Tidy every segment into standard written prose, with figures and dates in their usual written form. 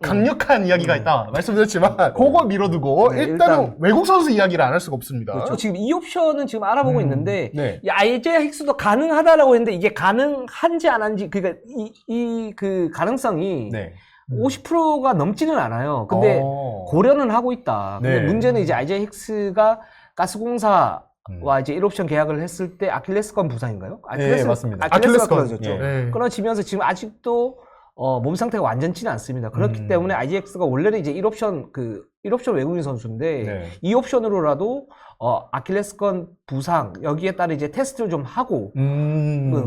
강력한 이야기가 있다 말씀드렸지만 그거 밀어두고 네, 일단은 외국 선수 이야기를 안 할 수가 없습니다. 그렇죠. 지금 이 옵션은 지금 알아보고 있는데 네. 이 아이제아 힉스도 가능하다라고 했는데 이게 가능한지 안 한지 그러니까 그 가능성이 네. 50%가 넘지는 않아요. 근데 고려는 하고 있다. 근데 네. 문제는 이제 아이제아 힉스가 가스공사와 이제 1옵션 계약을 했을 때 아킬레스건 부상인가요? 네, 맞습니다. 아킬레스건 아킬레스건. 끊어졌죠. 예. 네. 끊어지면서 지금 아직도 몸 상태가 완전치는 않습니다. 그렇기 때문에 IGX가 원래는 이제 1옵션 외국인 선수인데 네. 2옵션으로라도 아킬레스건 부상 여기에 따라 이제 테스트를 좀 하고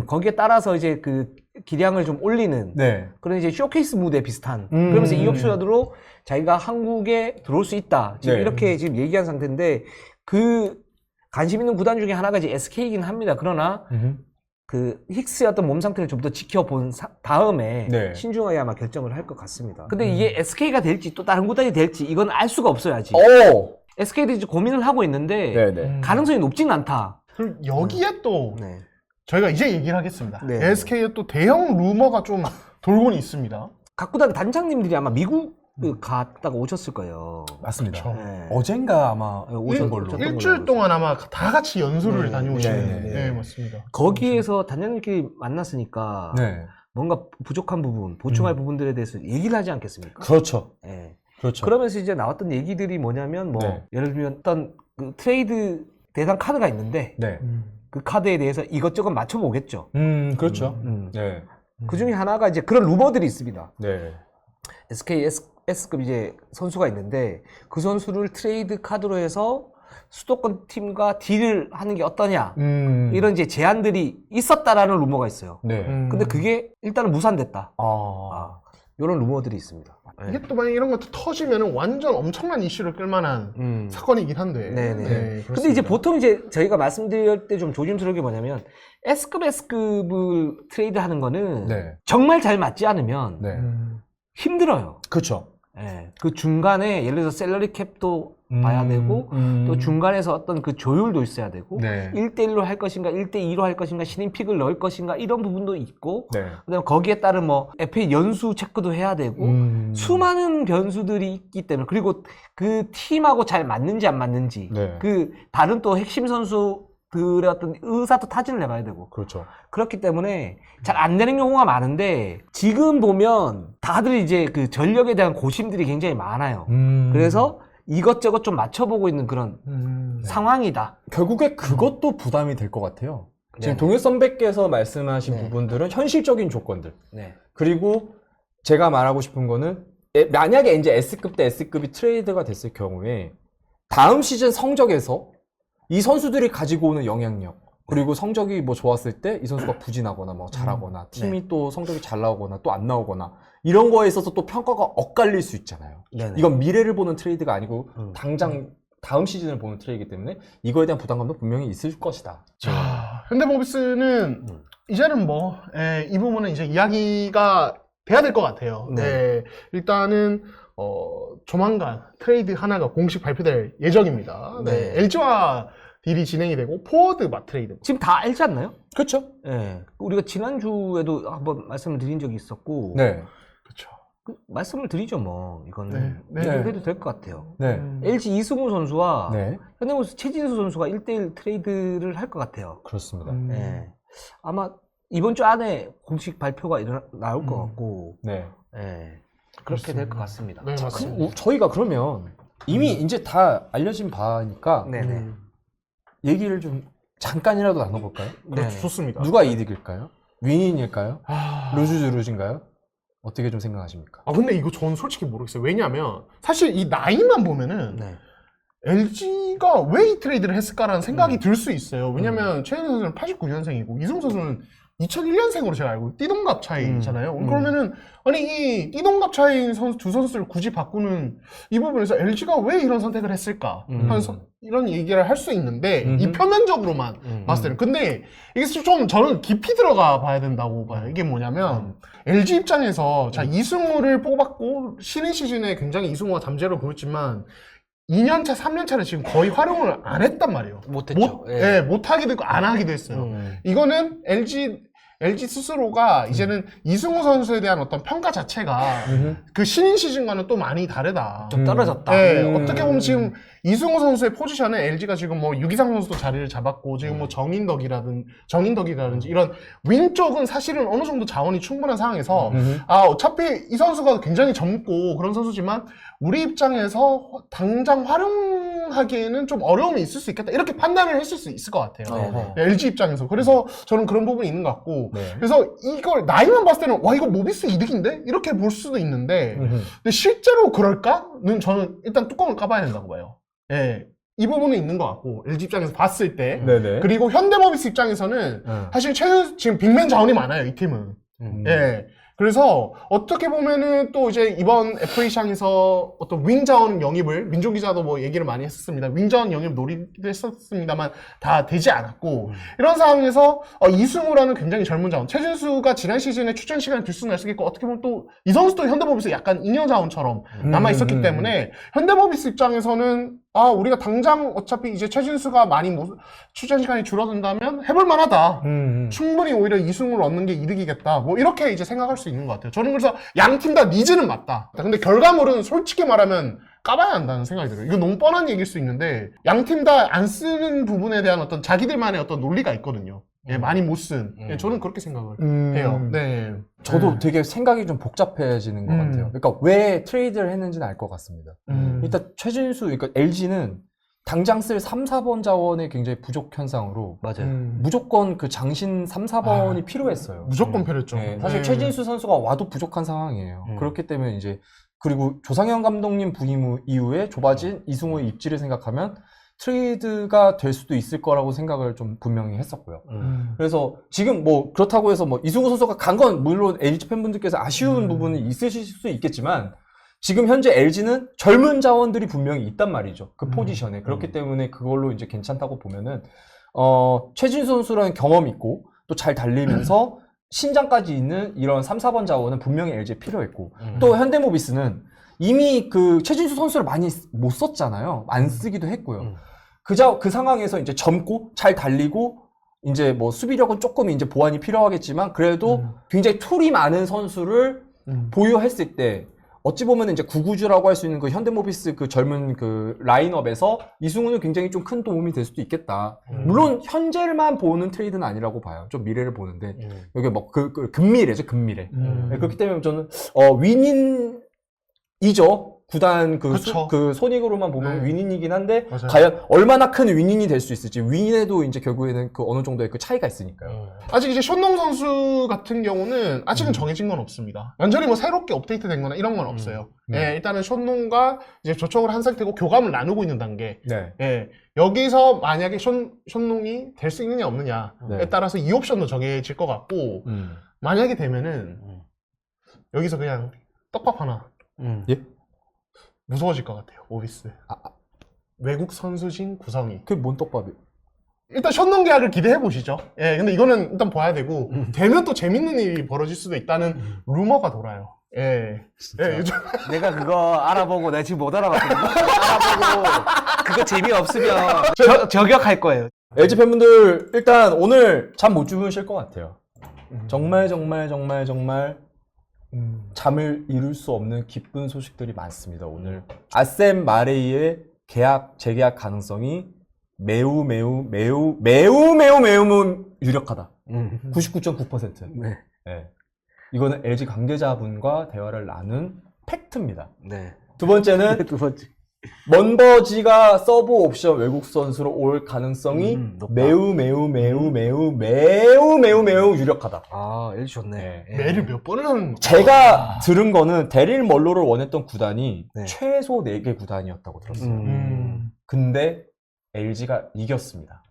거기에 따라서 이제 그 기량을 좀 올리는 네. 그런 이제 쇼케이스 무대 비슷한 그러면서 2옵션으로 자기가 한국에 들어올 수 있다 지금 네. 이렇게 지금 얘기한 상태인데 그 관심 있는 구단 중에 하나가 이제 SK이긴 합니다. 그러나 그 힉스의 어떤 몸 상태를 좀 더 지켜본 다음에 네. 신중하게 아마 결정을 할 것 같습니다. 근데 이게 SK가 될지 또 다른 구단이 될지 이건 알 수가 없어요 아직. SK도 이제 고민을 하고 있는데 네네. 가능성이 높지는 않다. 그리고 여기에 또 네. 저희가 이제 얘기를 하겠습니다. 네. SK의 또 대형 루머가 좀 돌고는 있습니다. 각 구단 단장님들이 아마 미국 갔다가 오셨을 거예요. 맞습니다. 그렇죠. 네. 어젠가 아마 오신 걸로. 일주일 동안 아마 다 같이 연수를 네, 다녀오시는 네, 네, 맞습니다. 거기에서 단장님끼리 만났으니까 네. 뭔가 부족한 부분, 보충할 부분들에 대해서 얘기를 하지 않겠습니까? 그렇죠. 네. 그렇죠. 그러면서 이제 나왔던 얘기들이 뭐냐면 뭐 네. 예를 들면 어떤 그 트레이드 대상 카드가 있는데 네. 그 카드에 대해서 이것저것 맞춰보겠죠. 그렇죠. 네. 그 중에 하나가 이제 그런 루머들이 있습니다. 네. SK S급 이제 선수가 있는데 그 선수를 트레이드 카드로 해서 수도권 팀과 딜을 하는 게 어떠냐 이런 이제 제안들이 있었다라는 루머가 있어요. 네. 근데 그게 일단은 무산됐다. 아. 이런 루머들이 있습니다. 이게 또 만약 이런 것도 터지면 완전 엄청난 이슈를 끌만한 사건이긴 한데. 네네. 네, 근데 그렇습니다. 이제 보통 이제 저희가 말씀드릴 때 좀 조심스러운 게 뭐냐면 S급을 트레이드 하는 거는 네. 정말 잘 맞지 않으면 네. 힘들어요. 그렇죠. 예. 그 중간에 예를 들어서 샐러리 캡도 봐야 되고 또 중간에서 어떤 그 조율도 있어야 되고 네. 1대1로 할 것인가 1대2로 할 것인가 신인픽을 넣을 것인가 이런 부분도 있고 네. 그다음에 거기에 따른 뭐 FA 연수 체크도 해야 되고 수많은 변수들이 있기 때문에 그리고 그 팀하고 잘 맞는지 안 맞는지 네. 그 다른 또 핵심 선수들의 어떤 의사도 타진을 해봐야 되고 그렇죠. 그렇기 때문에 잘 안 되는 경우가 많은데 지금 보면 다들 이제 그 전력에 대한 고심들이 굉장히 많아요. 그래서 이것저것 좀 맞춰보고 있는 그런 상황이다. 결국에 그것도 부담이 될 것 같아요. 지금 네네. 동현 선배께서 말씀하신 네. 부분들은 현실적인 조건들. 네. 그리고 제가 말하고 싶은 거는 만약에 이제 S급 대 S급이 트레이드가 됐을 경우에 다음 시즌 성적에서 이 선수들이 가지고 오는 영향력 그리고 성적이 뭐 좋았을 때 이 선수가 부진하거나 뭐 잘하거나 팀이 또 성적이 잘 나오거나 또 안 나오거나 이런 거에 있어서 또 평가가 엇갈릴 수 있잖아요. 네네. 이건 미래를 보는 트레이드가 아니고 당장 다음 시즌을 보는 트레이드이기 때문에 이거에 대한 부담감도 분명히 있을 것이다. 자, 현대모비스는 이제는 뭐, 이 부분은 이제 이야기가 돼야 될 것 같아요. 네. 네. 일단은, 조만간 트레이드 하나가 공식 발표될 예정입니다. 네. 네. LG와 딜이 진행이 되고, 포워드 맞트레이드. 지금 다 알지 않나요? 그렇죠? 네. 우리가 지난주에도 한번 말씀을 드린 적이 있었고 네. 그렇죠. 말씀을 드리죠 뭐 이거는 네. 네. 얘기해도 될 것 같아요. 네. LG 이승우 선수와 네. 현대모비스 최진수 선수가 1대1 트레이드를 할 것 같아요. 그렇습니다. 네. 아마 이번 주 안에 공식 발표가 나올 것 같고 네. 네. 그렇게 될 것 같습니다. 네, 맞습니다. 그럼 저희가 그러면 이미 이제 다 알려진 바니까 네네. 얘기를 좀 잠깐이라도 나눠볼까요? 그렇죠. 네네. 좋습니다. 누가 이득일까요? 윈인일까요? 아, 루즈루즈인가요? 어떻게 좀 생각하십니까? 근데 이거 저는 솔직히 모르겠어요. 왜냐면, 사실 이 나이만 보면은, 네. LG가 왜 이 트레이드를 했을까라는 생각이 들 수 있어요. 왜냐면 최현우 선수는 89년생이고 이승우 선수는 2001년생으로 제가 알고 띠동갑 차이잖아요. 그러면은 아니 이 띠동갑 차이인 두 선수를 굳이 바꾸는 이 부분에서 LG가 왜 이런 선택을 했을까 하는 이런 얘기를 할 수 있는데 이 표면적으로만 봤을 때는 근데 이게 좀 저는 깊이 들어가 봐야 된다고 봐요. 이게 뭐냐면 LG 입장에서 자 이승우를 뽑았고 신인 시즌에 굉장히 이승우가 잠재를 보였지만 2년차, 3년차는 지금 거의 활용을 안 했단 말이에요. 못했죠. 못하기도 했고, 안 하기도 했어요. 이거는 LG LG 스스로가 이제는 이승우 선수에 대한 어떤 평가 자체가 그 신인 시즌과는 또 많이 다르다. 좀 떨어졌다. 네, 어떻게 보면 지금 이승우 선수의 포지션에 LG가 지금 뭐 유기상 선수도 자리를 잡았고 지금 뭐 정인덕이라든지 이런 윙 쪽은 사실은 어느 정도 자원이 충분한 상황에서 어차피 이 선수가 굉장히 젊고 그런 선수지만 우리 입장에서 당장 활용하기에는 좀 어려움이 있을 수 있겠다 이렇게 판단을 했을 수 있을 것 같아요. LG 입장에서. 그래서 저는 그런 부분이 있는 것 같고 그래서 이걸 나이만 봤을 때는 와 이거 모비스 이득인데? 이렇게 볼 수도 있는데 근데 실제로 그럴까?는 저는 일단 뚜껑을 까봐야 된다고 봐요. 예. 이 부분은 있는 것 같고 LG 입장에서 봤을 때 그리고 현대모비스 입장에서는 사실 지금 빅맨 자원이 많아요 이 팀은. 예. 그래서 어떻게 보면은 또 이제 이번 FA 시장에서 어떤 윙 자원 영입을 민종 기자도 뭐 얘기를 많이 했었습니다. 윙 자원 영입 노리도 했었습니다만 다 되지 않았고 이런 상황에서 이승우라는 굉장히 젊은 자원 최진수가 지난 시즌에 출전 시간이 들쑥날 수도 있고 어떻게 보면 또 이 선수도 현대모비스 약간 잉여 자원처럼 남아 있었기 때문에 현대모비스 입장에서는 우리가 당장 어차피 이제 최진수가 많이 출전 시간이 줄어든다면 해볼 만하다. 충분히 오히려 이승우를 얻는 게 이득이겠다. 뭐 이렇게 이제 생각할 수 있는 것 같아요. 저는 그래서 양 팀 다 니즈는 맞다. 근데 결과물은 솔직히 말하면 까봐야 한다는 생각이 들어요. 이거 너무 뻔한 얘기일 수 있는데 양 팀 다 안 쓰는 부분에 대한 어떤 자기들만의 어떤 논리가 있거든요. 예, 많이 못 쓴. 예, 저는 그렇게 생각을 해요. 네. 저도 되게 생각이 좀 복잡해지는 것 같아요. 그러니까 왜 트레이드를 했는지는 알 것 같습니다. 일단 최진수, 그러니까 LG는 당장 쓸 3, 4번 자원의 굉장히 부족 현상으로 맞아요. 무조건 그 장신 3, 4번이 필요했어요. 무조건 필요했죠. 네, 사실 최진수 선수가 와도 부족한 상황이에요. 그렇기 때문에 이제 그리고 조상현 감독님 부임 이후에 좁아진 이승우의 입지를 생각하면 트레이드가 될 수도 있을 거라고 생각을 좀 분명히 했었고요. 그래서 지금 뭐 그렇다고 해서 뭐 이승우 선수가 간 건 물론 LG 팬분들께서 아쉬운 부분이 있으실 수 있겠지만 지금 현재 LG는 젊은 자원들이 분명히 있단 말이죠. 그 포지션에. 그렇기 때문에 그걸로 이제 괜찮다고 보면은 최진수 선수라는 경험 있고 또 잘 달리면서 신장까지 있는 이런 3, 4번 자원은 분명히 LG에 필요했고 또 현대모비스는 이미 그 최진수 선수를 많이 못 썼잖아요. 안 쓰기도 했고요. 그 상황에서 이제 젊고 잘 달리고 이제 뭐 수비력은 조금 이제 보완이 필요하겠지만 그래도 굉장히 툴이 많은 선수를 보유했을 때 어찌 보면 이제 구구주라고 할 수 있는 그 현대모비스 그 젊은 그 라인업에서 이승우는 굉장히 좀 큰 도움이 될 수도 있겠다. 물론 현재만 보는 트레이드는 아니라고 봐요. 좀 미래를 보는데 여기 뭐 금미래죠, 금미래. 네, 그렇기 때문에 저는 윈인이죠. 구단 그 손익으로만 보면 윈인이긴 한데 맞아요. 과연 얼마나 큰 윈인이 될 수 있을지 윈에도 이제 결국에는 그 어느 정도의 그 차이가 있으니까요. 아직 이제 션농 선수 같은 경우는 아직은 정해진 건 없습니다. 완전히 뭐 새롭게 업데이트된 거나 이런 건 없어요. 예, 일단은 션농과 이제 조촉을 한 상태고 교감을 나누고 있는 단계. 네. 예, 여기서 만약에 션농이 될 수 있느냐 없느냐에 네. 따라서 이 옵션도 정해질 것 같고 만약에 되면은 여기서 그냥 떡밥 하나 예? 무서워질 것 같아요. 오비스. 외국 선수진 구성이. 그게 뭔 떡밥이? 일단 션농 계약을 기대해 보시죠. 예, 근데 이거는 일단 봐야 되고 되면 또 재밌는 일이 벌어질 수도 있다는 루머가 돌아요. 예. 예, 요즘 내가 그거 알아보고 내가 지금 못 알아봤거든요. 알아보고 그거 재미없으면 저격할 거예요. LG 팬분들 일단 오늘 잠 못 주무실 것 같아요. 정말 잠을 이룰 수 없는 기쁜 소식들이 많습니다. 오늘 아셈 마레이의 재계약 가능성이 매우 유력하다. 99.9%. 네. 네. 이거는 LG 관계자분과 대화를 나눈 팩트입니다. 네. 두 번째는 두 번째. 먼버지가 서브 옵션 외국 선수로 올 가능성이 높다. 매우 유력하다. 아, LG 좋네. 네. 매를 몇 번을 하는 거야. 제가 들은 거는 데릴 멀로를 원했던 구단이 네. 최소 4개 구단이었다고 들었어요. 근데 LG가 이겼습니다.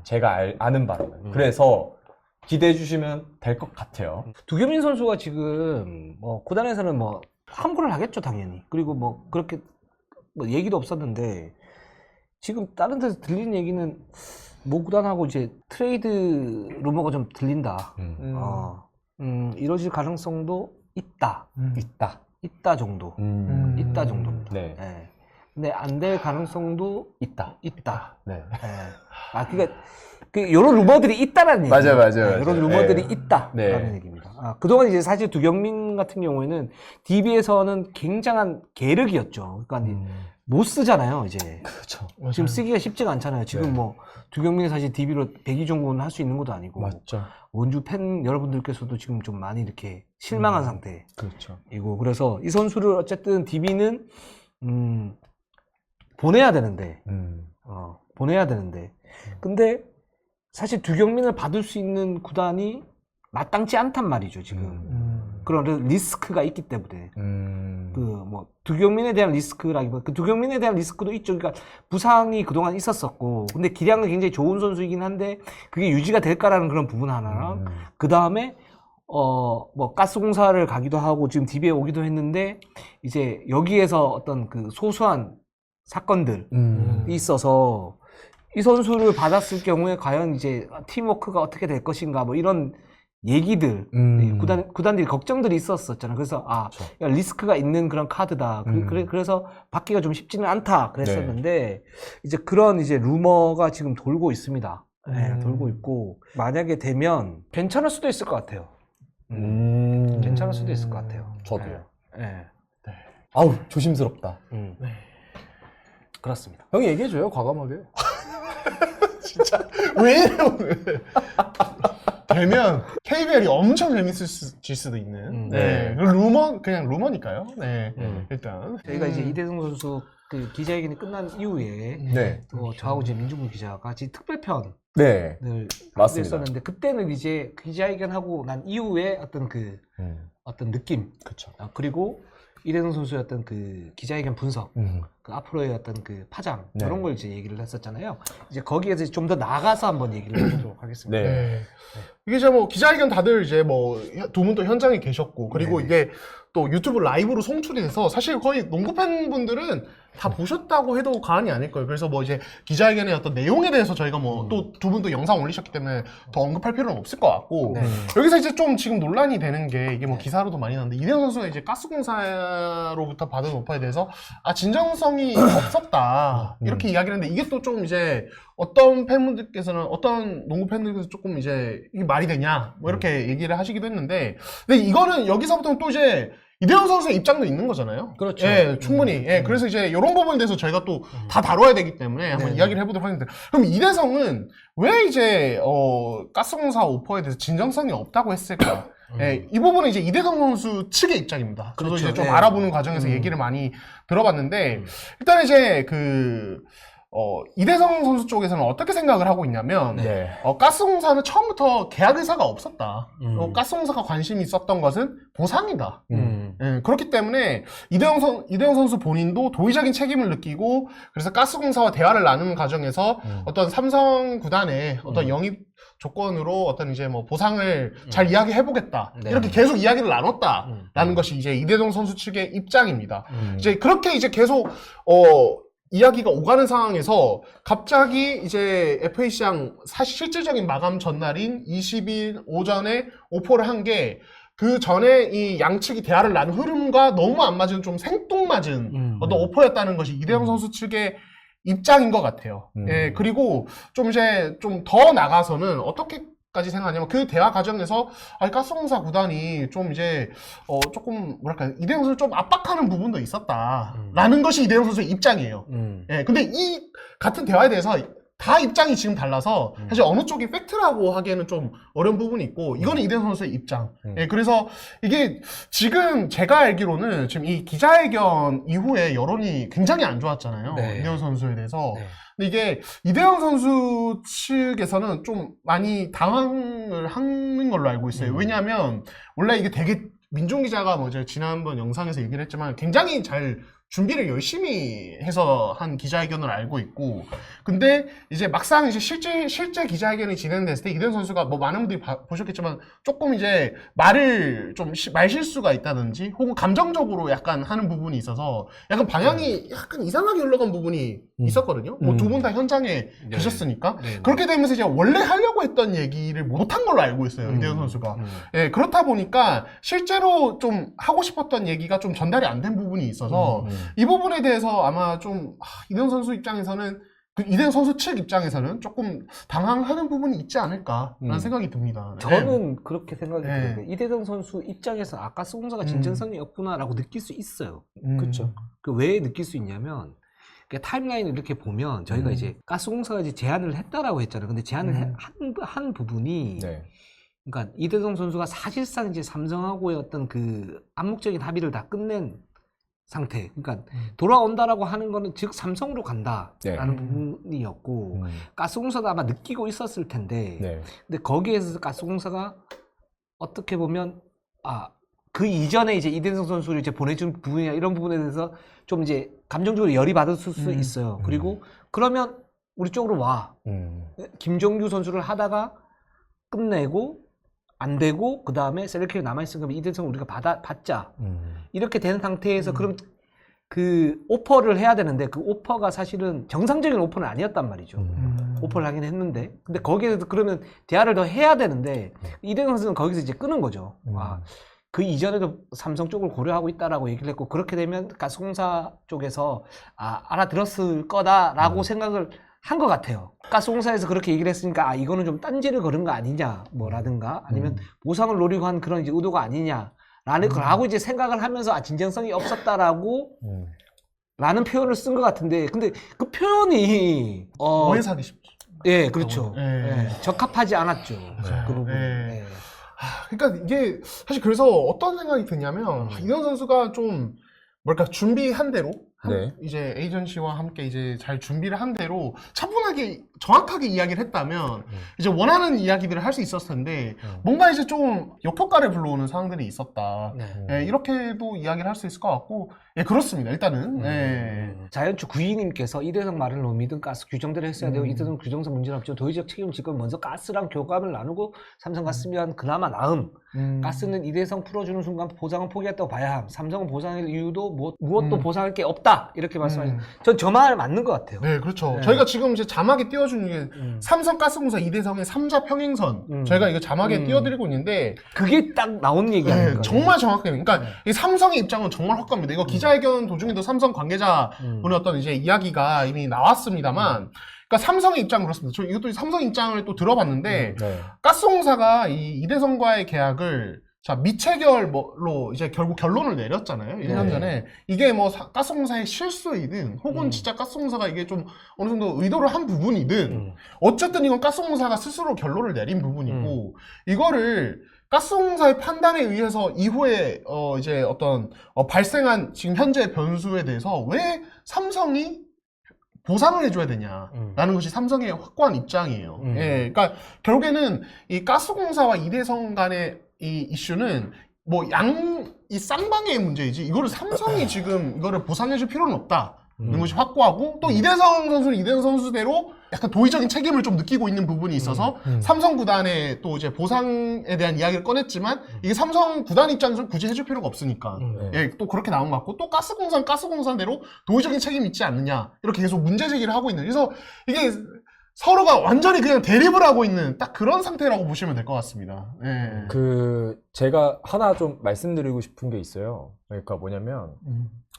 제가 아는 바로는. 그래서 기대해 주시면 될 것 같아요. 두겸민 선수가 지금 뭐 구단에서는 뭐 함구를 하겠죠, 당연히. 그리고 뭐 그렇게 뭐 얘기도 없었는데 지금 다른 데서 들리는 얘기는 모 구단하고 이제 트레이드 루머가 좀 들린다. 이루어질 가능성도 있다. 있다 정도. 있다 정도입니다. 네. 네. 근데 안 될 가능성도 있다. 네. 예. 아, 그러니까 이런 루머들이 있다라는 얘기예요. 맞아요. 이런 루머들이 네. 있다라는 네. 얘기입니다. 아, 그동안 이제 사실 두경민 같은 경우에는 DB에서는 굉장한 계륵이었죠. 그러니까 못 쓰잖아요, 이제. 그렇죠. 지금 쓰기가 쉽지가 않잖아요. 지금 네. 뭐 두경민이 사실 DB로 백이종군 할 수 있는 것도 아니고 맞죠. 원주 팬 여러분들께서도 지금 좀 많이 이렇게 실망한 상태이고 그렇죠. 그래서 이 선수를 어쨌든 DB는 보내야 되는데 보내야 되는데 근데 사실 두경민을 받을 수 있는 구단이 마땅치 않단 말이죠, 지금. 그런 리스크가 있기 때문에. 뭐 두경민에 대한 리스크라기보다 두경민에 대한 리스크도 있죠. 그러니까 부상이 그동안 있었었고, 근데 기량은 굉장히 좋은 선수이긴 한데 그게 유지가 될까라는 그런 부분 하나랑 그 다음에 뭐 가스공사를 가기도 하고 지금 DB에 오기도 했는데 이제 여기에서 어떤 그 소소한 사건들이 있어서 이 선수를 받았을 경우에 과연 이제 팀워크가 어떻게 될 것인가 뭐 이런 얘기들 구단들이 걱정들이 있었었잖아요. 그래서 그렇죠. 야, 리스크가 있는 그런 카드다. 그래서 받기가 좀 쉽지는 않다. 그랬었는데 이제 그런 이제 루머가 지금 돌고 있습니다. 네, 돌고 있고 만약에 되면 괜찮을 수도 있을 것 같아요. 괜찮을 수도 있을 것 같아요. 저도요. 네. 아우 조심스럽다. 그렇습니다. 형이 얘기해줘요, 과감하게. 진짜 왜 이래 오늘. 되면 KBL이 엄청 재밌을 수도 있는. 네. 그냥 루머니까요. 네. 일단 저희가 이제 이대성 선수 그 기자회견이 끝난 이후에 네. 또 저하고 이제 민중군 기자가 같이 특별편을 네. 맞습니다. 했었는데 그때는 이제 기자회견하고 난 이후에 어떤 그 어떤 느낌, 그렇죠. 그리고 이대성 선수의 어떤 그 기자회견 분석, 그 앞으로의 어떤 그 파장 네. 이런 걸 이제 얘기를 했었잖아요. 이제 거기에서 좀 더 나가서 한번 얘기를 해보도록 하겠습니다. 네. 이게 이제 뭐 기자회견 다들 이제 뭐 두 분도 현장에 계셨고 그리고 이게 또 유튜브 라이브로 송출이 돼서 사실 거의 농구 팬분들은 다 보셨다고 해도 과언이 아닐 거예요. 그래서 뭐 이제 기자회견의 어떤 내용에 대해서 저희가 뭐 또 두 분도 영상 올리셨기 때문에 더 언급할 필요는 없을 것 같고 여기서 이제 좀 지금 논란이 되는 게 이게 뭐 기사로도 많이 나왔는데 이대성 선수가 이제 가스공사로부터 받은 오퍼에 대해서 진정성이 없었다 이렇게 이야기를 했는데 이게 또 좀 이제 어떤 팬분들께서는 어떤 농구 팬들께서 조금 이제 이게 말이 되냐 뭐 이렇게 얘기를 하시기도 했는데 근데 이거는 여기서부터는 또 이제 이대성 선수의 입장도 있는 거잖아요. 그렇죠. 예, 충분히. 예, 그래서 이제 이런 부분에 대해서 저희가 또 다 다뤄야 되기 때문에 한번 이야기를 해보도록 하는데 그럼 이대성은 왜 이제 가스공사 오퍼에 대해서 진정성이 없다고 했을까? 예, 이 부분은 이제 이대성 선수 측의 입장입니다. 저도 그렇죠. 이제 좀 네. 알아보는 과정에서 얘기를 많이 들어봤는데 일단 이제 이대성 선수 쪽에서는 어떻게 생각을 하고 있냐면 네. 가스공사는 처음부터 계약 의사가 없었다. 가스공사가 관심이 있었던 것은 보상이다. 예, 그렇기 때문에 이대성 선수 본인도 도의적인 책임을 느끼고 그래서 가스공사와 대화를 나누는 과정에서 어떤 삼성 구단의 어떤 영입 조건으로 어떤 이제 뭐 보상을 잘 이야기해보겠다. 네. 이렇게 계속 이야기를 나눴다라는 것이 이제 이대성 선수 측의 입장입니다. 이제 그렇게 이제 계속 이야기가 오가는 상황에서 갑자기 이제 FA 시장 실질적인 마감 전날인 20일 오전에 오퍼를 한 게 그 전에 이 양측이 대화를 나눈 흐름과 너무 안 맞은 좀 생뚱맞은 어떤 오퍼였다는 것이 이대성 선수 측의 입장인 것 같아요. 예, 그리고 좀 이제 좀 더 나가서는 어떻게까지 생각하냐면 그 대화 과정에서 가스공사 구단이 좀 이제 조금 뭐랄까 이대성 선수 좀 압박하는 부분도 있었다라는 것이 이대성 선수의 입장이에요. 예, 근데 이 같은 대화에 대해서 다 입장이 지금 달라서 사실 어느 쪽이 팩트라고 하기에는 좀 어려운 부분이 있고 이거는 이대성 선수의 입장. 예, 그래서 이게 지금 제가 알기로는 지금 이 기자회견 이후에 여론이 굉장히 안 좋았잖아요. 네. 이대성 선수에 대해서. 네. 근데 이게 이대성 선수 측에서는 좀 많이 당황을 하는 걸로 알고 있어요. 왜냐하면 원래 이게 되게 민중 기자가 뭐 제가 지난번 영상에서 얘기를 했지만 굉장히 잘 준비를 열심히 해서 한 기자회견을 알고 있고 근데 이제 막상 이제 실제 기자회견이 진행됐을 때 이대성 선수가 뭐 많은 분들이 보셨겠지만 조금 이제 말을 좀 말실수가 있다든지 혹은 감정적으로 약간 하는 부분이 있어서 약간 방향이 약간 이상하게 흘러간 부분이 있었거든요. 뭐 두 분 다 현장에 계셨으니까 그렇게 되면서 이제 원래 하려고 했던 얘기를 못한 걸로 알고 있어요. 이대성 선수가. 예, 그렇다 보니까 실제로 좀 하고 싶었던 얘기가 좀 전달이 안 된 부분이 있어서 이 부분에 대해서 아마 좀 이대성 선수 입장에서는 이대성 선수 측 입장에서는 조금 당황하는 부분이 있지 않을까라는 생각이 듭니다. 저는 그렇게 생각이 네. 들어요. 이대성 선수 입장에서 가스공사가 진정성이 없구나라고 느낄 수 있어요. 그렇죠. 그 왜 느낄 수 있냐면 타임라인을 이렇게 보면 저희가 이제 가스공사가 이제 제안을 했다라고 했잖아요. 근데 제안을 한 부분이 네. 그러니까 이대성 선수가 사실상 이제 삼성하고의 어떤 그 암묵적인 합의를 다 끝낸 상태. 그러니까 돌아온다라고 하는 거는 즉 삼성으로 간다라는 부분이었고 가스공사도 아마 느끼고 있었을 텐데. 네. 근데 거기에서 가스공사가 어떻게 보면 그 이전에 이제 이대성 선수를 이제 보내준 부분이나 이런 부분에 대해서 좀 이제 감정적으로 열이 받을 수 있어요. 그리고 그러면 우리 쪽으로 와. 김종규 선수를 하다가 끝내고 안 되고 그 다음에 셀렉션이 남아있으면 이대성 우리가 받자. 이렇게 된 상태에서 그럼 그 오퍼를 해야 되는데 그 오퍼가 사실은 정상적인 오퍼는 아니었단 말이죠. 오퍼를 하긴 했는데 근데 거기에서 그러면 대화를 더 해야 되는데 이대성 선수는 거기서 이제 끄는 거죠. 그 이전에도 삼성 쪽을 고려하고 있다라고 얘기를 했고 그렇게 되면 가스공사 쪽에서 알아들었을 거다라고 생각을 한 것 같아요. 가스공사에서 그렇게 얘기를 했으니까 이거는 좀 딴지를 걸은 거 아니냐 뭐라든가 아니면 보상을 노리고 한 그런 이제 의도가 아니냐라는 거라고 이제 생각을 하면서 진정성이 없었다라고 라는 표현을 쓴 것 같은데 근데 그 표현이 오해사기 쉽죠. 예, 그렇죠. 예. 적합하지 않았죠. 그 부분. 예. 그러니까 이게 사실 그래서 어떤 생각이 드냐면 이대성 선수가 좀 뭘까 준비한 대로 네. 이제 에이전시와 함께 이제 잘 준비를 한 대로 차분하게 정확하게 이야기를 했다면 이제 원하는 이야기들을 할 수 있었을 텐데 뭔가 이제 좀 역효과를 불러오는 상황들이 있었다. 예, 이렇게도 이야기를 할 수 있을 것 같고 예, 그렇습니다. 일단은 예. 자연추 구이님께서 이대성 말을 너무 믿은 가스 규정대로 했어야 되고 이대성 규정상 문제는 없죠. 도의적 책임을 지고 먼저 가스랑 교감을 나누고 삼성 갔으면 그나마 나음. 가스는 이대성 풀어주는 순간 보상은 포기했다고 봐야 함. 삼성은 보상할 이유도 무엇도 보상할 게 없다. 이렇게 말씀하셨어요. 전 저 말 맞는 것 같아요. 네, 그렇죠. 저희가 지금 이제 자막에 띄워주는 게 삼성가스공사 이대성의 3자 평행선. 저희가 이거 자막에 띄워드리고 있는데 그게 딱 나온 얘기 아닙니까? 정말 정확해요. 그러니까 이 삼성의 입장은 정말 확고합니다. 이거 기자회견 도중에도 삼성 관계자분의 어떤 이제 이야기가 이미 나왔습니다만, 그러니까 삼성의 입장은 그렇습니다. 저 이것도 삼성 입장을 또 들어봤는데, 가스공사가 이 이대성과의 계약을 미체결로 이제 결국 결론을 내렸잖아요. 1년 전에. 이게 뭐 가스공사의 실수이든 혹은 진짜 가스공사가 이게 좀 어느 정도 의도를 한 부분이든 어쨌든 이건 가스공사가 스스로 결론을 내린 부분이고 이거를 가스공사의 판단에 의해서 이후에 이제 어떤 발생한 지금 현재 변수에 대해서 왜 삼성이 보상을 해줘야 되냐라는 것이 삼성의 확고한 입장이에요. 예, 그러니까 결국에는 이 가스공사와 이대성 간의 이 이슈는 뭐 이 쌍방의 문제이지 이거를 삼성이 지금 이거를 보상해줄 필요는 없다는 것이 확고하고 또 이대성 선수는 이대성 선수대로 약간 도의적인 책임을 좀 느끼고 있는 부분이 있어서 삼성 구단에 또 이제 보상에 대한 이야기를 꺼냈지만 이게 삼성 구단 입장에서 굳이 해줄 필요가 없으니까 예, 또 그렇게 나온 것 같고 또 가스공사대로 도의적인 책임이 있지 않느냐 이렇게 계속 문제 제기를 하고 있는 그래서 이게 서로가 완전히 그냥 대립을 하고 있는 딱 그런 상태라고 보시면 될 것 같습니다. 예. 제가 하나 좀 말씀드리고 싶은 게 있어요. 그러니까 뭐냐면,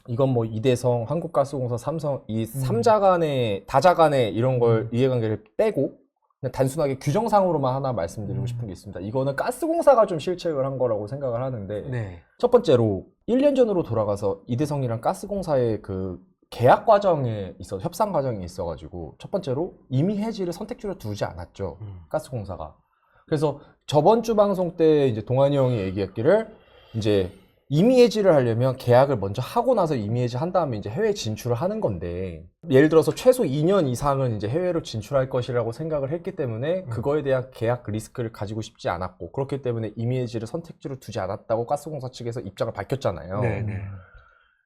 이건 뭐 이대성, 한국가스공사, 삼성, 이 3자 간의, 다자 간의 이런 걸 이해관계를 빼고, 그냥 단순하게 규정상으로만 하나 말씀드리고 싶은 게 있습니다. 이거는 가스공사가 좀 실책을 한 거라고 생각을 하는데, 첫 번째로, 1년 전으로 돌아가서 이대성이랑 가스공사의 그 계약 과정에 협상 과정이 있어가지고 첫 번째로 임의 해지를 선택지로 두지 않았죠. 가스공사가. 그래서 저번 주 방송 때 이제 동환이 형이 얘기했기를 이제 임의 해지를 하려면 계약을 먼저 하고 나서 임의 해지 한 다음에 이제 해외 진출을 하는 건데 예를 들어서 최소 2년 이상은 이제 해외로 진출할 것이라고 생각을 했기 때문에 그거에 대한 계약 리스크를 가지고 싶지 않았고 그렇기 때문에 임의 해지를 선택지로 두지 않았다고 가스공사 측에서 입장을 밝혔잖아요.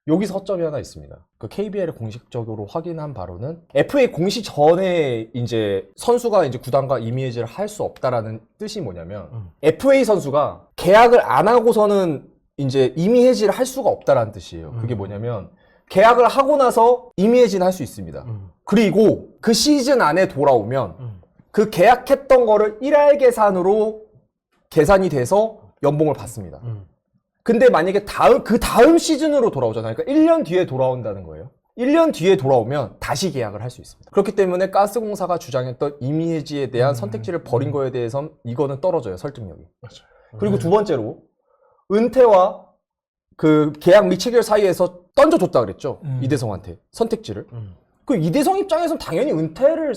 여기서 허점이 하나 있습니다. 그 KBL에 공식적으로 확인한 바로는 FA 공시 전에 이제 선수가 이제 구단과 임의 해지를 할 수 없다라는 뜻이 뭐냐면 FA 선수가 계약을 안 하고서는 이제 임의 해지를 할 수가 없다라는 뜻이에요. 그게 뭐냐면 계약을 하고 나서 임의 해지는 할 수 있습니다. 그리고 그 시즌 안에 돌아오면 그 계약했던 거를 1할 계산으로 계산이 돼서 연봉을 받습니다. 근데 만약에 그 다음 시즌으로 돌아오잖아요. 그러니까 1년 뒤에 돌아온다는 거예요. 1년 뒤에 돌아오면 다시 계약을 할 수 있습니다. 그렇기 때문에 가스공사가 주장했던 이미지에 대한 선택지를 버린 거에 대해선 이거는 떨어져요, 설득력이. 맞아요. 그리고 두 번째로 은퇴와 그 계약 미체결 사이에서 던져줬다 그랬죠. 이대성한테 선택지를. 그 이대성 입장에서는 당연히 은퇴를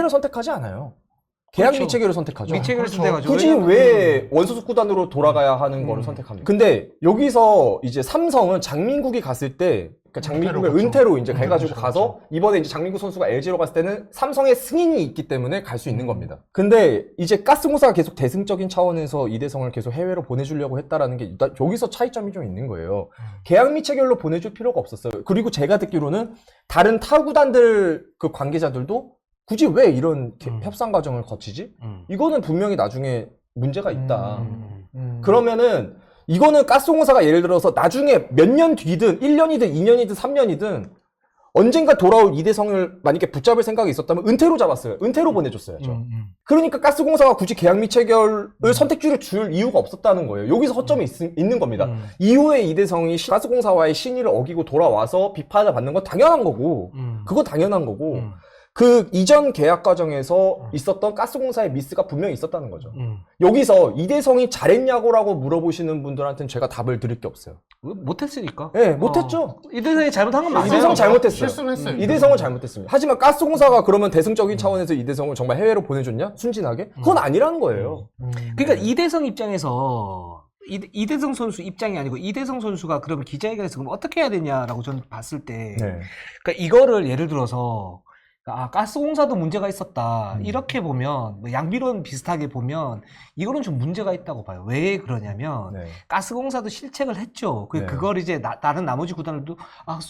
선택하지 않아요. 계약 그렇죠. 미체결을 선택하죠. 미체결을 그렇죠. 선택하죠. 굳이 왜냐면- 왜 원소속 구단으로 돌아가야 하는 거를 선택합니까? 근데 여기서 이제 삼성은 장민국이 갔을 때, 그러니까 장민국을 은퇴로 은퇴로 이제 갔죠. 해가지고 그렇죠. 가서 이번에 이제 장민국 선수가 LG로 갔을 때는 삼성의 승인이 있기 때문에 갈 수 있는 겁니다. 근데 이제 가스공사가 계속 대승적인 차원에서 이대성을 계속 해외로 보내주려고 했다라는 게 일단 여기서 차이점이 좀 있는 거예요. 계약 미체결로 보내줄 필요가 없었어요. 그리고 제가 듣기로는 다른 타 구단들 그 관계자들도 굳이 왜 이런 협상 과정을 거치지? 이거는 분명히 나중에 문제가 있다. 그러면은 이거는 가스공사가 예를 들어서 나중에 몇 년 뒤든 1년이든 2년이든 3년이든 언젠가 돌아올 이대성을 만약에 붙잡을 생각이 있었다면 은퇴로 잡았어요. 은퇴로 보내줬어야죠. 그러니까 가스공사가 굳이 계약 미체결을 선택지를 줄 이유가 없었다는 거예요. 여기서 허점이 있는 겁니다. 이후에 이대성이 가스공사와의 신의를 어기고 돌아와서 비판을 받는 건 당연한 거고 그거 당연한 거고 그 이전 계약 과정에서 있었던 가스공사의 미스가 분명히 있었다는 거죠. 여기서 이대성이 잘했냐고라고 물어보시는 분들한테는 제가 답을 드릴 게 없어요. 못했으니까. 네, 못했죠. 이대성이 잘못한 건 맞아요. 이대성 잘못했어요. 실수는 했어요. 이대성은 잘못했습니다. 하지만 가스공사가 그러면 대승적인 차원에서 이대성을 정말 해외로 보내줬냐? 순진하게? 그건 아니라는 거예요. 그러니까 이대성 입장에서 이대성 선수 입장이 아니고 이대성 선수가 그럼 기자회견에서 그럼 어떻게 해야 되냐라고 저는 봤을 때, 네. 그러니까 이거를 예를 들어서 가스공사도 문제가 있었다. 이렇게 보면, 뭐 양비론 비슷하게 보면, 이거는 좀 문제가 있다고 봐요. 왜 그러냐면, 네. 가스공사도 실책을 했죠. 네. 그걸 이제 다른 나머지 구단들도,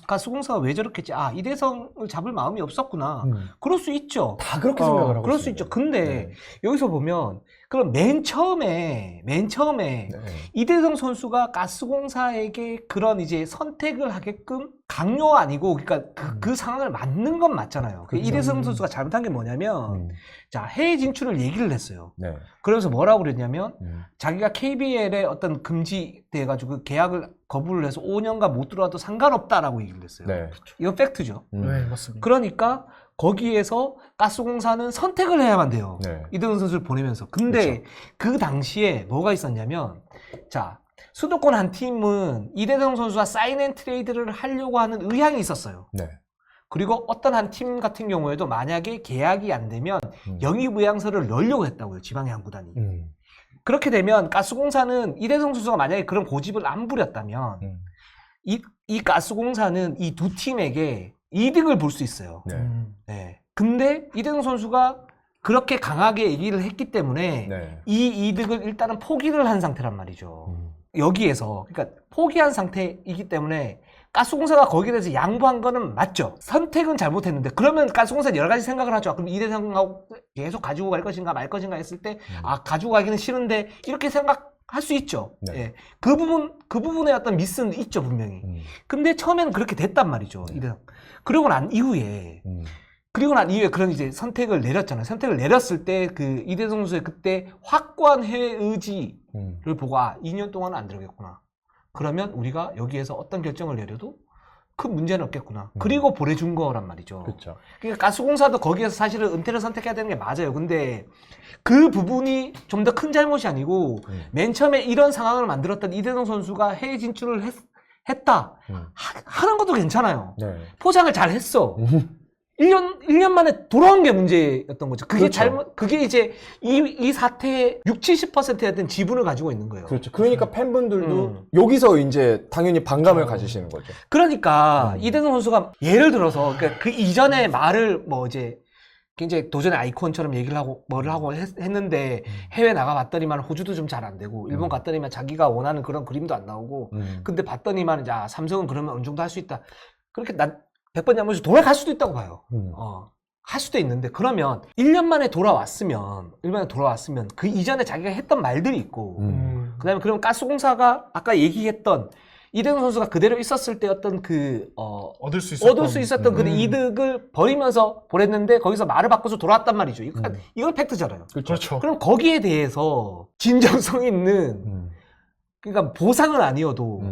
가스공사가 왜 저렇게 했지? 이대성을 잡을 마음이 없었구나. 그럴 수 있죠. 다 그렇게 생각을 하고 그럴 수 있습니다. 있죠. 근데, 네. 여기서 보면, 그럼 맨 처음에, 네. 이대성 선수가 가스공사에게 그런 이제 선택을 하게끔 강요 아니고, 그러니까 그 상황을 맞는 건 맞잖아요. 그렇죠. 이대성 선수가 잘못한 게 뭐냐면, 자, 해외 진출을 얘기를 했어요. 네. 그러면서 뭐라고 그랬냐면, 자기가 KBL에 어떤 금지돼가지고 그 계약을 거부를 해서 5년간 못 들어와도 상관없다라고 얘기를 했어요. 네. 이건 팩트죠. 네, 맞습니다. 그러니까 거기에서 가스공사는 선택을 해야만 돼요. 네. 이대성 선수를 보내면서. 근데 그 당시에 뭐가 있었냐면, 자, 수도권 한 팀은 이대성 선수와 사인앤트레이드를 하려고 하는 의향이 있었어요. 네. 그리고 어떤 한 팀 같은 경우에도 만약에 계약이 안 되면 영입의향서를 넣으려고 했다고요. 지방의 한 구단이. 그렇게 되면 가스공사는 이대성 선수가 만약에 그런 고집을 안 부렸다면 이 가스공사는 이 두 팀에게 이득을 볼 수 있어요. 네. 네. 근데 이대성 선수가 그렇게 강하게 얘기를 했기 때문에 네. 이 이득을 일단은 포기를 한 상태란 말이죠. 여기에서 그러니까 포기한 상태이기 때문에 가스공사가 거기에 대해서 양보한 거는 맞죠. 선택은 잘못했는데 그러면 가스공사는 여러 가지 생각을 하죠. 그럼 이대성하고 계속 가지고 갈 것인가 말 것인가 했을 때 가지고 가기는 싫은데 이렇게 생각할 수 있죠. 네. 예. 그 부분에 어떤 미스는 있죠 분명히. 근데 처음에는 그렇게 됐단 말이죠. 이대성. 그러고 난 이후에 그런 이제 선택을 내렸잖아요. 선택을 내렸을 때 그 이대성 선수의 그때 확고한 해외 의지를 보고 2년 동안은 안 들어겠구나. 그러면 우리가 여기에서 어떤 결정을 내려도 큰 문제는 없겠구나. 그리고 보내준 거란 말이죠. 그렇죠. 그러니까 가스공사도 거기에서 사실은 은퇴를 선택해야 되는 게 맞아요. 근데 그 부분이 좀 더 큰 잘못이 아니고 맨 처음에 이런 상황을 만들었던 이대성 선수가 해외 진출을 했다. 하는 것도 괜찮아요. 네. 포장을 잘 했어. 1년 만에 돌아온 게 문제였던 거죠. 그게 그렇죠. 그게 이제 이 사태의 60~70%의 어떤 지분을 가지고 있는 거예요. 그렇죠. 그러니까 팬분들도 여기서 이제 당연히 반감을 가지시는 거죠. 그러니까 이대성 선수가 예를 들어서 그 이전에 말을 뭐 이제 굉장히 도전의 아이콘처럼 얘기를 하고 뭐를 하고 했는데 해외 나가봤더니만 호주도 좀 잘 안 되고 일본 갔더니만 자기가 원하는 그런 그림도 안 나오고 근데 봤더니만 삼성은 그러면 어느 정도 할 수 있다. 그렇게 난 100번 양보해서 돌아갈 수도 있다고 봐요. 할 수도 있는데 그러면 1년 만에 돌아왔으면 그 이전에 자기가 했던 말들이 있고 그다음에 그러면 가스공사가 아까 얘기했던 이대성 선수가 그대로 있었을 때 어떤 얻을 수 있었던 그 이득을 버리면서 보냈는데 거기서 말을 바꿔서 돌아왔단 말이죠. 이건 팩트잖아요. 그렇죠. 그럼 거기에 대해서 진정성 있는 그러니까 보상은 아니어도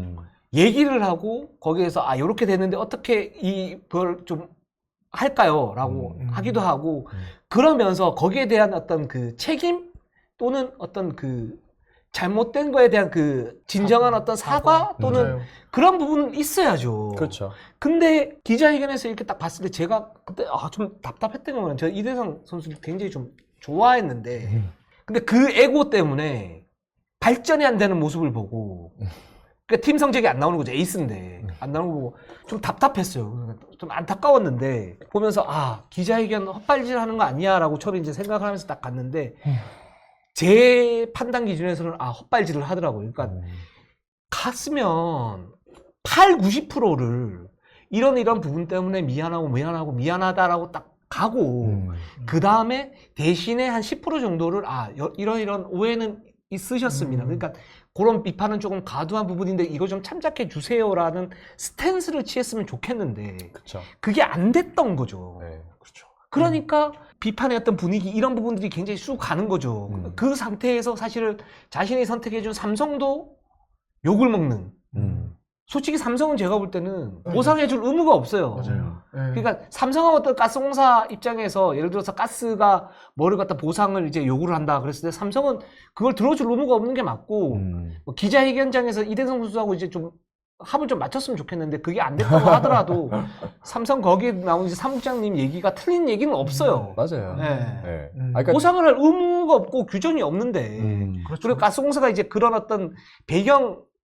얘기를 하고 거기에서 아 요렇게 됐는데 어떻게 이걸 좀 할까요? 라고 하기도 하고 그러면서 거기에 대한 어떤 그 책임 또는 어떤 그 잘못된 거에 대한 그 진정한 어떤 사과 또는 맞아요. 그런 부분은 있어야죠. 그렇죠. 근데 기자회견에서 이렇게 딱 봤을 때 제가 그때 좀 답답했던 거는 제가 이대성 선수를 굉장히 좀 좋아했는데 근데 그 에고 때문에 발전이 안 되는 모습을 보고 그러니까 팀 성적이 안 나오는 거죠. 에이스인데 안 나오는 거 보고 좀 답답했어요. 좀 안타까웠는데 보면서 아 기자회견 헛발질하는 거 아니야라고 처음에 이제 생각을 하면서 딱 갔는데 제 판단 기준에서는 아 헛발질을 하더라고요. 그러니까 갔으면 80~90%를 이런 부분 때문에 미안하다라고 딱 가고 그 다음에 대신에 한 10% 정도를 아 이런 오해는 있으셨습니다. 그러니까 그런 비판은 조금 과도한 부분인데 이거 좀 참작해 주세요라는 스탠스를 취했으면 좋겠는데 그렇죠. 그게 안 됐던 거죠. 네. 그렇죠. 그러니까 비판의 어떤 분위기 이런 부분들이 굉장히 쑥 가는 거죠. 그 상태에서 사실은 자신이 선택해준 삼성도 욕을 먹는. 솔직히 삼성은 제가 볼 때는 보상해줄 의무가 없어요. 맞아요. 네. 그러니까 삼성하고 어떤 가스공사 입장에서 예를 들어서 가스가 뭐를 갖다 보상을 이제 요구를 한다 그랬을 때 삼성은 그걸 들어줄 의무가 없는 게 맞고 뭐 기자회견장에서 이대성 선수하고 이제 좀 합을 좀 맞췄으면 좋겠는데 그게 안 됐다고 하더라도 삼성 거기에 나온 이제 사무장님 얘기가 틀린 얘기는 없어요. 맞아요. 네. 네. 그러니까 보상을 할 의무가 없고 규정이 없는데 그렇죠. 그리고 가스공사가 이제 그런 어떤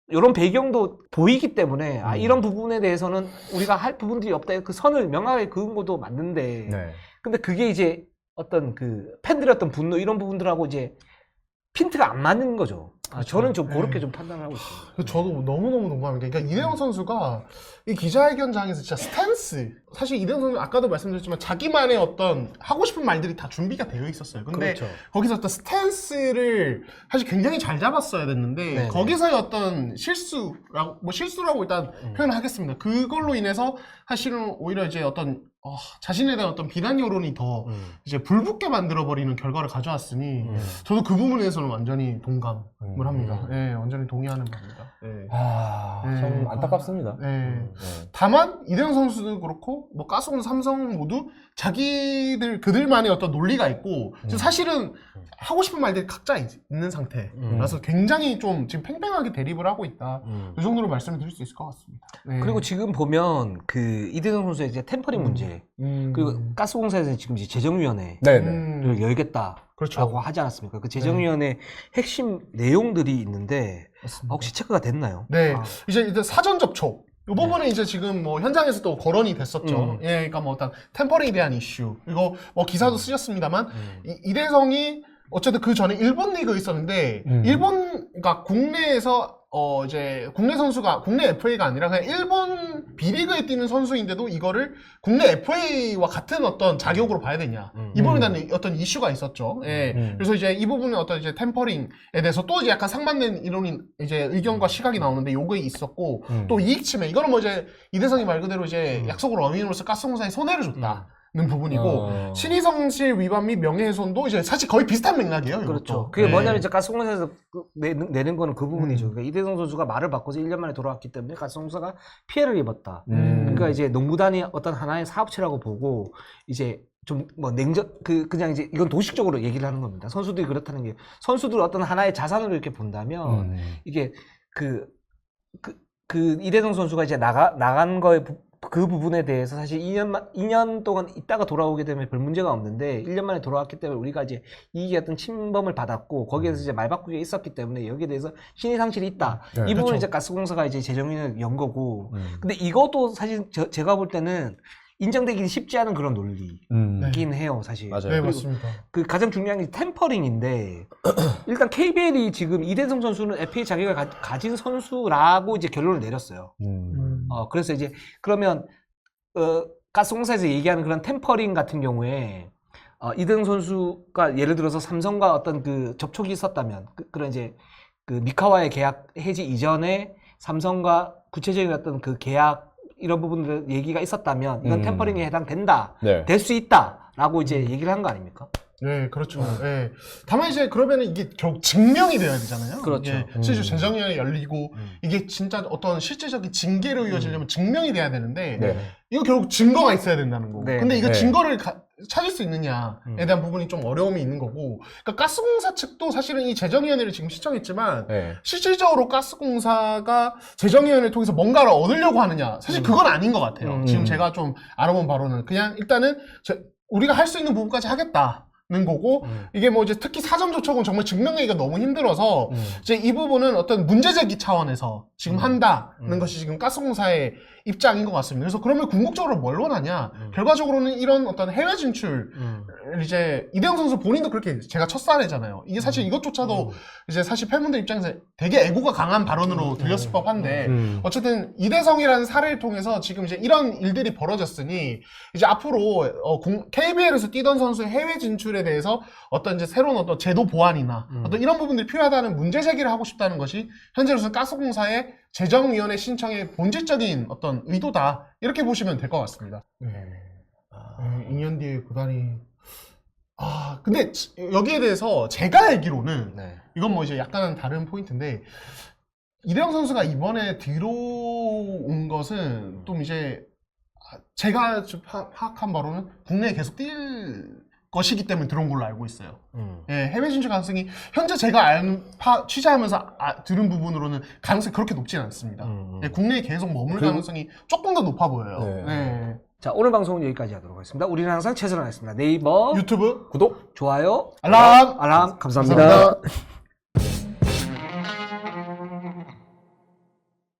이런 배경도 보이기 때문에 아 이런 부분에 대해서는 우리가 할 부분들이 없다 그 선을 명확하게 그은 것도 맞는데 네. 근데 그게 이제 어떤 그 팬들의 어떤 분노 이런 부분들하고 이제 핀트가 안 맞는 거죠. 저는 좀 그렇게 좀 판단을 하고 있습니다. 저도 너무너무 동감합니다. 그러니까 이대영 선수가 이 기자회견장에서 진짜 스탠스, 사실 이대영 선수는 아까도 말씀드렸지만 자기만의 어떤 하고 싶은 말들이 다 준비가 되어 있었어요. 근데 그렇죠. 거기서 어떤 스탠스를 사실 굉장히 잘 잡았어야 됐는데 네네. 거기서의 어떤 실수라고 일단 표현을 하겠습니다. 그걸로 인해서 사실은 오히려 이제 어떤 자신에 대한 어떤 비난 여론이 더 이제 불붙게 만들어버리는 결과를 가져왔으니 저도 그 부분에서는 완전히 동감을 합니다. 예, 완전히 동의하는 바입니다. 예. 참 안타깝습니다. 예. 다만 이대영 선수도 그렇고 뭐 가스공 삼성 모두 그들만의 어떤 논리가 있고 지금 사실은 하고 싶은 말들이 각자 있는 상태라서 굉장히 좀 지금 팽팽하게 대립을 하고 있다. 이 정도로 말씀을 드릴 수 있을 것 같습니다. 예. 그리고 지금 보면 그 이대성 선수의 이제 템퍼링 문제 그리고 가스공사에서 지금 이제 재정위원회를 네네. 열겠다라고 그렇죠. 하지 않았습니까? 그 재정위원회 핵심 내용들이 있는데 혹시 체크가 됐나요? 네, 이제 사전 접촉. 이 부분은 이제 지금 뭐 현장에서 또 거론이 됐었죠. 예, 그러니까 뭐 어떤 템퍼링에 대한 이슈. 그리고 뭐 기사도 쓰셨습니다만 이대성이 어쨌든 그 전에 일본 리그에 있었는데 그러니까 국내에서 이제 국내 FA가 아니라 그냥 일본 B리그에 뛰는 선수인데도 이거를 국내 FA와 같은 어떤 자격으로 봐야 되냐. 이 부분에 대한 어떤 이슈가 있었죠. 예. 그래서 이제 이 부분의 어떤 이제 템퍼링에 대해서 또 이제 약간 상반된 이론이 이제 의견과 시각이 나오는데 요게 있었고 또 이익 침해. 이거는 뭐 이제 이대성이 말 그대로 이제 약속을 어민으로서 가스공사에 손해를 줬다. 는 부분이고 신의성실 위반 및 명예훼손도 이제 사실 거의 비슷한 맥락이에요. 이것도. 그렇죠. 그게 네. 뭐냐면 이제 가스공사에서 내는 거는 그 부분이죠. 그러니까 이대성 선수가 말을 바꿔서 1년 만에 돌아왔기 때문에 가스공사가 피해를 입었다. 그러니까 이제 농구단이 어떤 하나의 사업체라고 보고 이제 좀 뭐 그냥 이제 이건 도식적으로 얘기를 하는 겁니다. 선수들이 그렇다는 게 선수들 어떤 하나의 자산으로 이렇게 본다면 이게 그 이대성 선수가 이제 나간 거에 그 부분에 대해서 사실 2년 동안 있다가 돌아오게 되면 별 문제가 없는데 1년 만에 돌아왔기 때문에 우리가 이제 이익의 어떤 침범을 받았고 거기에서 이제 말바꾸기가 있었기 때문에 여기에 대해서 신의 상실이 있다. 이 부분을 그렇죠. 이제 가스공사가 이제 재정위원회를 연 거고 근데 이것도 사실 제가 볼 때는 인정되기 쉽지 않은 그런 논리이긴 해요, 사실. 맞아요. 네, 그리고 맞습니다. 그 가장 중요한 게 템퍼링인데 일단 KBL이 지금 이대성 선수는 FA 자격을 가진 선수라고 이제 결론을 내렸어요. 그래서 이제 그러면 가스공사에서 얘기하는 그런 템퍼링 같은 경우에 이대성 선수가 예를 들어서 삼성과 어떤 그 접촉이 있었다면 그런 이제 그 미카와의 계약 해지 이전에 삼성과 구체적인 어떤 그 계약 이런 부분들 얘기가 있었다면 이건 템퍼링에 해당된다, 네. 될 수 있다라고 이제 얘기를 한 거 아닙니까? 네, 그렇죠. 네. 다만 이제 그러면은 이게 결국 증명이 돼야 되잖아요. 그렇죠. 예, 실제 재정위원회 열리고 이게 진짜 어떤 실질적인 징계로 이어지려면 증명이 돼야 되는데 네. 이거 결국 증거가 있어야 된다는 거고. 네. 근데 이거 네. 증거를 찾을 수 있느냐에 대한 부분이 좀 어려움이 있는 거고. 그러니까 가스공사 측도 사실은 이 재정위원회를 지금 신청했지만 네. 실질적으로 가스공사가 재정위원회를 통해서 뭔가를 얻으려고 하느냐. 사실 그건 아닌 것 같아요. 지금 제가 좀 알아본 바로는 그냥 일단은 우리가 할 수 있는 부분까지 하겠다. 는 거고 이게 뭐 이제 특히 사전 조촉은 정말 증명하기가 너무 힘들어서 이제 이 부분은 어떤 문제 제기 차원에서 지금 한다는 것이 지금 가스공사의 입장인 것 같습니다. 그래서 그러면 궁극적으로 뭘 원하냐? 결과적으로는 이런 어떤 해외 진출 이제 이대영 선수 본인도 그렇게 제가 첫사례잖아요. 이게 사실 이것조차도 이제 사실 팬분들 입장에서 되게 애고가 강한 발언으로 들렸을 법한데 어쨌든 이대성이라는 사례를 통해서 지금 이제 이런 일들이 벌어졌으니 이제 앞으로 KBL에서 뛰던 선수의 해외 진출에 대해서 어떤 이제 새로운 어떤 제도 보완이나 어떤 이런 부분들이 필요하다는 문제 제기를 하고 싶다는 것이 현재로서는 가스공사의 재정위원회 신청의 본질적인 어떤 의도다 이렇게 보시면 될 것 같습니다. 네. 2년 뒤에 구단이 근데 여기에 대해서 제가 알기로는 이건 뭐 이제 약간 다른 포인트인데 이대영 선수가 이번에 들어온 것은 좀 이제 제가 좀 파악한 바로는 국내에 계속 뛸 것이기 때문에 들어온 걸로 알고 있어요. 예, 해외 진출 가능성이 현재 제가 취재하면서 들은 부분으로는 가능성이 그렇게 높진 않습니다. 예, 국내에 계속 머물 가능성이 조금 더 높아 보여요. 네. 예. 자, 오늘 방송은 여기까지 하도록 하겠습니다. 우리는 항상 최선을 다했습니다. 네이버 유튜브 구독 좋아요 알람 알람 감사합니다. 감사합니다.